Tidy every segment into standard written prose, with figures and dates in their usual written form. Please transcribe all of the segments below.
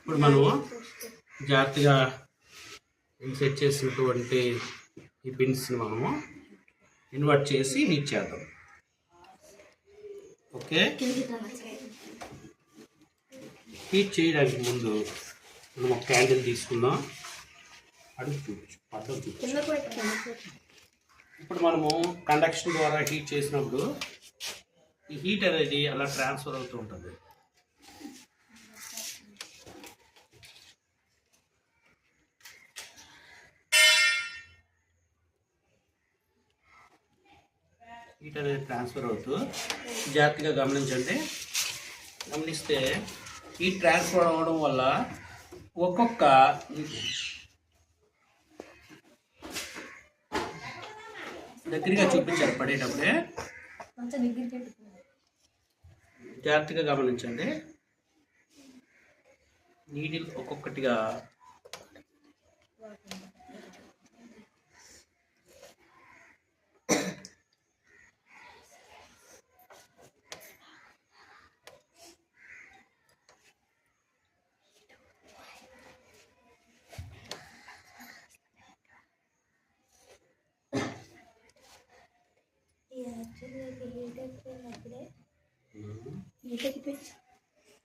ఇప్పుడు మనము జాగ్రత్తగా ఇన్సెట్ చేసినటువంటి ఈ పిన్స్ని మనము ఇన్వర్ట్ చేసి హీట్ చేద్దాం. ఓకే, హీట్ చేయడానికి ముందు మనం ఒక క్యాండిల్ తీసుకుందాం. అడుగు చూపించు, పట్టం చూపించు. ఇప్పుడు మనము కండక్షన్ ద్వారా హీట్ చేసినప్పుడు ఈ హీట్ అనేది అలా ట్రాన్స్ఫర్ అవుతూ ఉంటుంది. హీట్ అనేది ట్రాన్స్ఫర్ అవుతూ జాగ్రత్తగా గమనిస్తే హీట్ ట్రాన్స్ఫర్ అవ్వడం వల్ల ఒక్కొక్క దగ్గరగా చూపించారు పడేటప్పుడే. జాగ్రత్తగా గమనించండి. నీడిల్ ఒక్కొక్కటిగా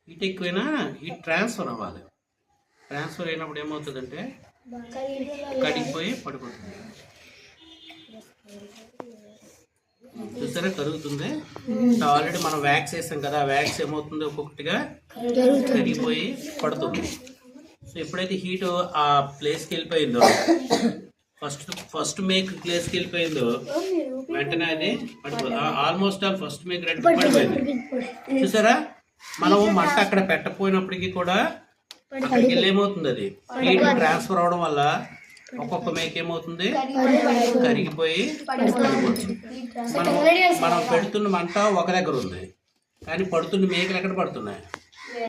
హీట్ ఎక్కువైనా హీట్ ట్రాన్స్ఫర్ అవ్వాలి. ట్రాన్స్ఫర్ అయినప్పుడు ఏమవుతుందంటే కడిగిపోయి పడిపోతుంది. చూసారా కరుగుతుంది. ఆల్రెడీ మనం వ్యాక్స్ వేసాం కదా, వ్యాక్స్ ఏమవుతుంది ఒక్కొక్కటిగా కరిగిపోయి పడుతుంది. సో ఎప్పుడైతే హీట్ ఆ ప్లేస్కి వెళ్ళిపోయిందో, ఫస్ట్ మేక్ ప్లేస్కి వెళ్ళిపోయిందో వెంటనే అది పడిపోతుంది. Almost all first make red పడిపోయింది. చూసారా, మనం మంట అక్కడ పెట్టపోయినప్పటికీ కూడా అక్కడికి వెళ్ళి ఏమవుతుంది, అది హీట్ ట్రాన్స్ఫర్ అవడం వల్ల ఒక్కొక్క మేక్ ఏమవుతుంది, కరిగిపోయి పడిపోతుంది. మనం పెడుతున్న మంట ఒక దగ్గర ఉంది, కానీ పడుతున్న మేకలు ఎక్కడ పడుతున్నాయి,